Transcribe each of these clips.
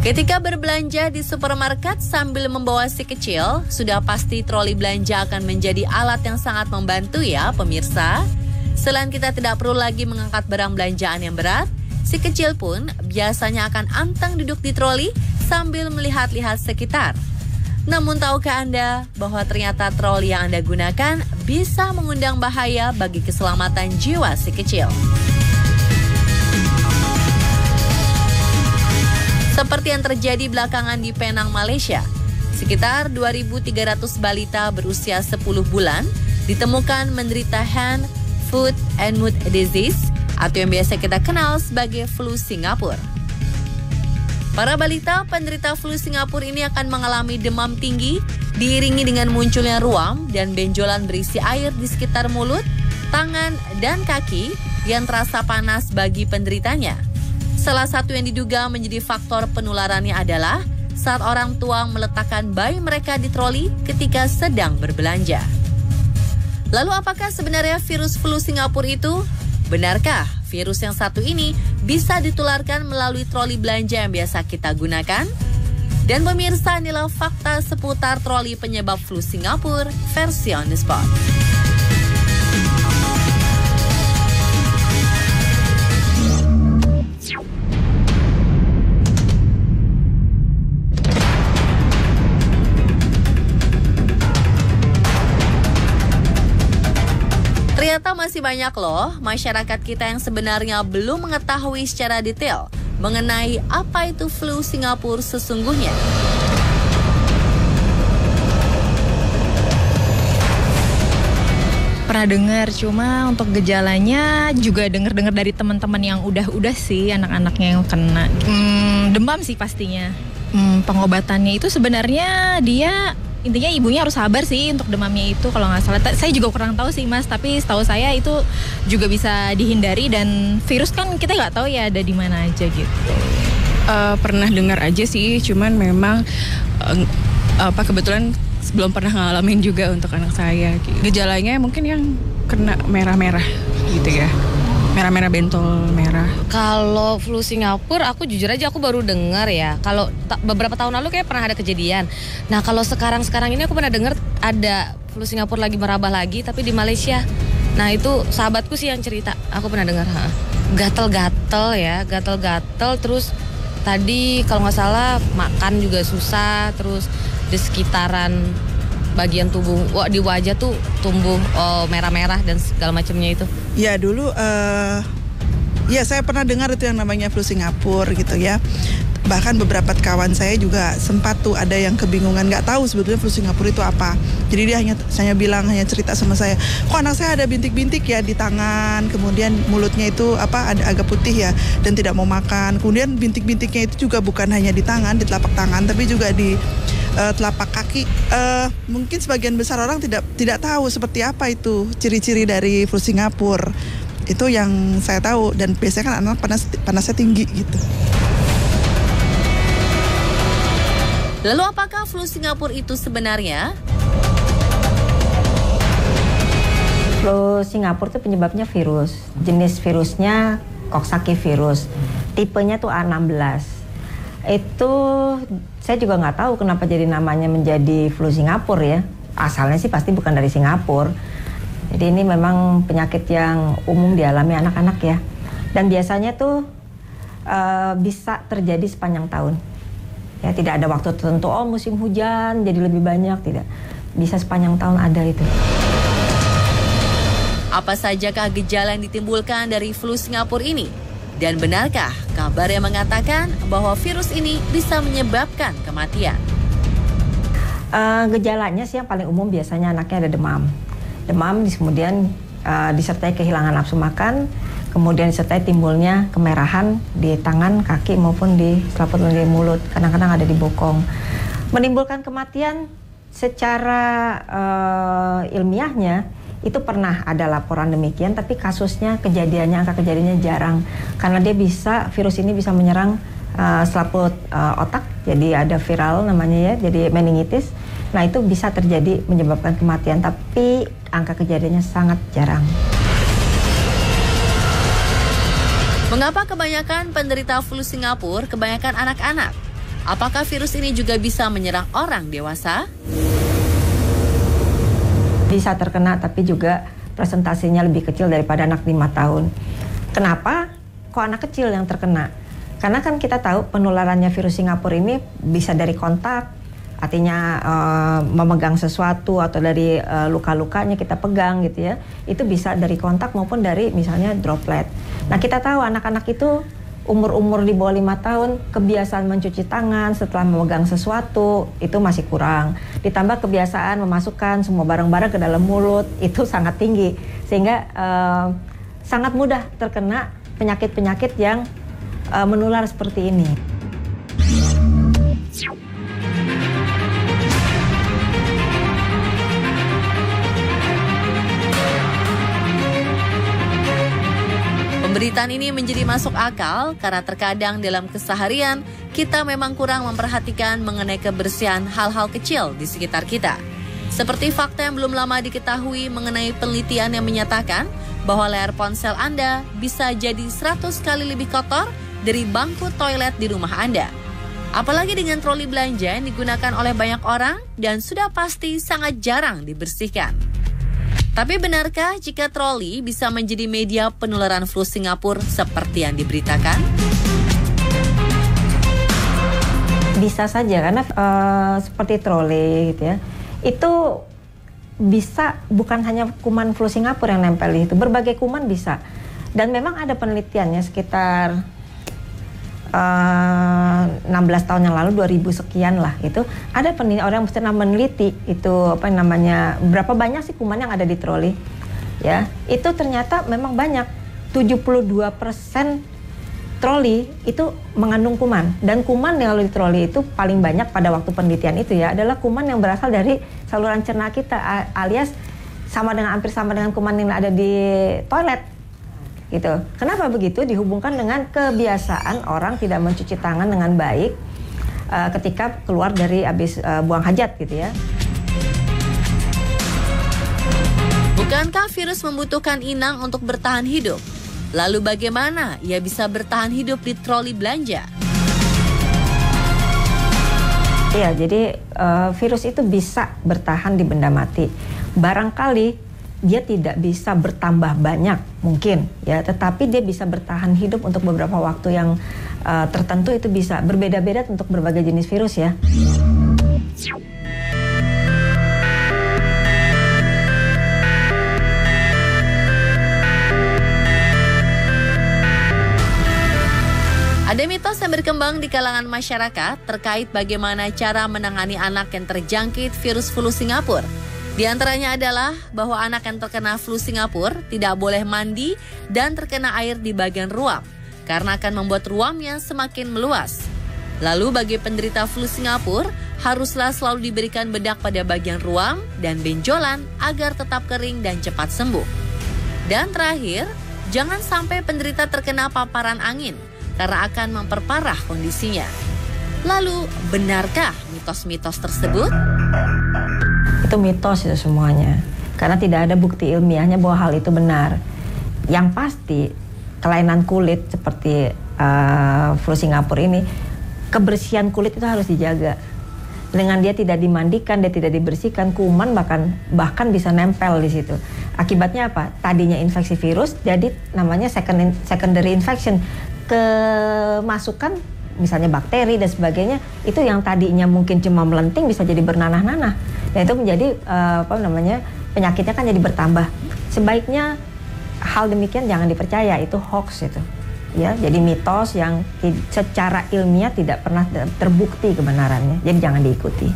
Ketika berbelanja di supermarket sambil membawa si kecil, sudah pasti troli belanja akan menjadi alat yang sangat membantu ya pemirsa. Selain kita tidak perlu lagi mengangkat barang belanjaan yang berat, si kecil pun biasanya akan anteng duduk di troli sambil melihat-lihat sekitar. Namun tahukah Anda bahwa ternyata troli yang Anda gunakan bisa mengundang bahaya bagi keselamatan jiwa si kecil? Seperti yang terjadi belakangan di Penang, Malaysia. Sekitar 2.300 balita berusia 10 bulan ditemukan menderita hand, foot, and mouth disease atau yang biasa kita kenal sebagai flu Singapura. Para balita penderita flu Singapura ini akan mengalami demam tinggi diiringi dengan munculnya ruam dan benjolan berisi air di sekitar mulut, tangan, dan kaki yang terasa panas bagi penderitanya. Salah satu yang diduga menjadi faktor penularannya adalah saat orang tua meletakkan bayi mereka di troli ketika sedang berbelanja. Lalu apakah sebenarnya virus flu Singapura itu? Benarkah virus yang satu ini bisa ditularkan melalui troli belanja yang biasa kita gunakan? Dan pemirsa, inilah fakta seputar troli penyebab flu Singapura versi On The Spot. Ternyata masih banyak loh masyarakat kita yang sebenarnya belum mengetahui secara detail mengenai apa itu flu Singapura sesungguhnya. Pernah dengar, cuma untuk gejalanya juga dengar dari teman-teman yang udah sih anak-anaknya yang kena. Demam sih pastinya. Pengobatannya itu sebenarnya dia intinya ibunya harus sabar sih untuk demamnya itu kalau nggak salah. Saya juga kurang tahu sih Mas, tapi setahu saya itu juga bisa dihindari dan virus kan kita nggak tahu ya ada di mana aja gitu. Pernah dengar aja sih, cuman memang kebetulan belum pernah ngalamin juga untuk anak saya. Gejalanya mungkin yang kena merah-merah gitu ya. Merah-merah, bentol merah. Kalau flu Singapura, aku jujur aja aku baru dengar ya. Kalau beberapa tahun lalu kayak pernah ada kejadian. Nah kalau sekarang ini aku pernah dengar ada flu Singapura lagi merambah lagi, tapi di Malaysia. Nah itu sahabatku sih yang cerita. Aku pernah dengar. Gatel-gatel ya, gatel-gatel. Terus tadi kalau nggak salah makan juga susah. Terus di sekitaran bagian tubuh, di wajah tuh tumbuh merah-merah dan segala macamnya itu. Ya dulu, ya saya pernah dengar itu yang namanya flu Singapura gitu ya. Bahkan beberapa kawan saya juga sempat tuh ada yang kebingungan, nggak tahu sebetulnya flu Singapura itu apa. Jadi dia hanya cerita sama saya, kok anak saya ada bintik-bintik ya di tangan, kemudian mulutnya itu ada agak putih ya dan tidak mau makan. Kemudian bintik-bintiknya itu juga bukan hanya di tangan, di telapak tangan, tapi juga di telapak kaki. Mungkin sebagian besar orang tidak tahu seperti apa itu ciri-ciri dari flu Singapura. Itu yang saya tahu, dan biasanya kan anak panasnya tinggi gitu. Lalu apakah flu Singapura itu sebenarnya? Flu Singapura itu penyebabnya virus. Jenis virusnya Coxsackie virus. Tipenya tuh A16. Itu saya juga nggak tahu kenapa jadi namanya menjadi flu Singapura ya. Asalnya sih pasti bukan dari Singapura. Jadi ini memang penyakit yang umum dialami anak-anak ya. Dan biasanya tuh bisa terjadi sepanjang tahun. Ya tidak ada waktu tertentu, musim hujan jadi lebih banyak, tidak. Bisa sepanjang tahun ada itu. Apa sajakah gejala yang ditimbulkan dari flu Singapura ini? Dan benarkah kabar yang mengatakan bahwa virus ini bisa menyebabkan kematian? Gejalanya sih yang paling umum biasanya anaknya ada demam. Demam kemudian disertai kehilangan nafsu makan, kemudian disertai timbulnya kemerahan di tangan, kaki maupun di selaput lidah mulut, kadang-kadang ada di bokong. Menimbulkan kematian secara ilmiahnya itu pernah ada laporan demikian, tapi kasusnya angka kejadiannya jarang karena virus ini bisa menyerang selaput otak, jadi ada viral namanya ya, jadi meningitis. Nah itu bisa terjadi menyebabkan kematian, tapi angka kejadiannya sangat jarang. Mengapa kebanyakan penderita flu Singapura kebanyakan anak-anak? Apakah virus ini juga bisa menyerang orang dewasa? Bisa terkena, tapi juga presentasinya lebih kecil daripada anak 5 tahun. Kenapa? Kok anak kecil yang terkena? Karena kan kita tahu penularannya virus Singapura ini bisa dari kontak, artinya memegang sesuatu atau dari luka-lukanya kita pegang gitu ya. Itu bisa dari kontak maupun dari misalnya droplet. Nah, kita tahu anak-anak itu umur-umur di bawah 5 tahun, kebiasaan mencuci tangan setelah memegang sesuatu itu masih kurang. Ditambah kebiasaan memasukkan semua barang-barang ke dalam mulut itu sangat tinggi. Sehingga sangat mudah terkena penyakit-penyakit yang menular seperti ini. Pemberitaan ini menjadi masuk akal karena terkadang dalam keseharian kita memang kurang memperhatikan mengenai kebersihan hal-hal kecil di sekitar kita. Seperti fakta yang belum lama diketahui mengenai penelitian yang menyatakan bahwa layar ponsel Anda bisa jadi 100 kali lebih kotor dari bangku toilet di rumah Anda. Apalagi dengan troli belanja yang digunakan oleh banyak orang dan sudah pasti sangat jarang dibersihkan. Tapi benarkah jika troli bisa menjadi media penularan flu Singapura seperti yang diberitakan? Bisa saja karena seperti troli gitu ya. Itu bisa bukan hanya kuman flu Singapura yang nempel di situ, berbagai kuman bisa. Dan memang ada penelitiannya sekitar 16 tahun yang lalu, 2000 sekian lah itu, ada orang yang pernah meneliti itu apa namanya, berapa banyak sih kuman yang ada di troli ya. Itu ternyata memang banyak, 72% troli itu mengandung kuman, dan kuman yang ada di troli itu paling banyak pada waktu penelitian itu ya adalah kuman yang berasal dari saluran cerna kita, alias hampir sama dengan kuman yang ada di toilet gitu. Kenapa begitu? Dihubungkan dengan kebiasaan orang tidak mencuci tangan dengan baik ketika keluar dari habis buang hajat gitu ya. Bukankah virus membutuhkan inang untuk bertahan hidup? Lalu bagaimana ia bisa bertahan hidup di troli belanja? Iya, jadi virus itu bisa bertahan di benda mati. Barangkali dia tidak bisa bertambah banyak mungkin ya, tetapi dia bisa bertahan hidup untuk beberapa waktu yang tertentu. Itu bisa berbeda-beda untuk berbagai jenis virus ya. Ada mitos yang berkembang di kalangan masyarakat terkait bagaimana cara menangani anak yang terjangkit virus flu Singapura. Di antaranya adalah bahwa anak yang terkena flu Singapura tidak boleh mandi dan terkena air di bagian ruam karena akan membuat ruamnya semakin meluas. Lalu bagi penderita flu Singapura, haruslah selalu diberikan bedak pada bagian ruam dan benjolan agar tetap kering dan cepat sembuh. Dan terakhir, jangan sampai penderita terkena paparan angin karena akan memperparah kondisinya. Lalu, benarkah mitos-mitos tersebut? Itu mitos itu semuanya, karena tidak ada bukti ilmiahnya bahwa hal itu benar. Yang pasti kelainan kulit seperti flu Singapura ini, kebersihan kulit itu harus dijaga. Dengan dia tidak dimandikan, dia tidak dibersihkan, kuman bahkan bisa nempel di situ. Akibatnya apa? Tadinya infeksi virus, jadi namanya secondary infection, kemasukan misalnya bakteri dan sebagainya, itu yang tadinya mungkin cuma melenting bisa jadi bernanah-nanah. Dan itu menjadi penyakitnya kan jadi bertambah. Sebaiknya hal demikian jangan dipercaya, itu hoax itu. Ya, jadi mitos yang secara ilmiah tidak pernah terbukti kebenarannya. Jadi jangan diikuti.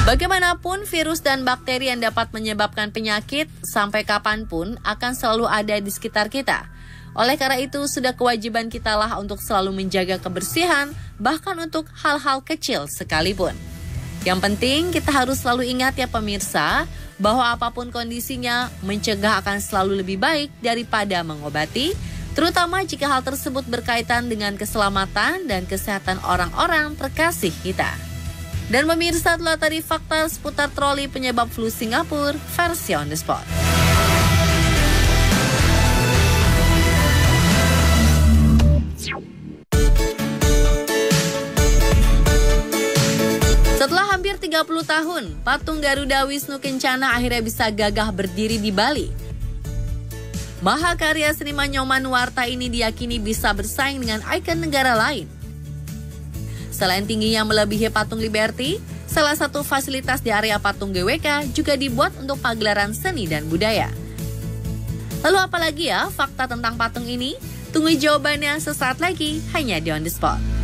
Bagaimanapun virus dan bakteri yang dapat menyebabkan penyakit sampai kapanpun akan selalu ada di sekitar kita. Oleh karena itu, sudah kewajiban kita lah untuk selalu menjaga kebersihan, bahkan untuk hal-hal kecil sekalipun. Yang penting kita harus selalu ingat ya pemirsa, bahwa apapun kondisinya, mencegah akan selalu lebih baik daripada mengobati, terutama jika hal tersebut berkaitan dengan keselamatan dan kesehatan orang-orang terkasih kita. Dan pemirsa, telah tadi fakta seputar troli penyebab flu Singapura versi on the spot. 30 tahun, patung Garuda Wisnu Kencana akhirnya bisa gagah berdiri di Bali. Mahakarya seniman Nyoman Nuarta ini diyakini bisa bersaing dengan ikon negara lain. Selain tingginya melebihi patung Liberty, salah satu fasilitas di area patung GWK juga dibuat untuk pagelaran seni dan budaya. Lalu apalagi ya fakta tentang patung ini? Tunggu jawabannya sesaat lagi hanya di On The Spot.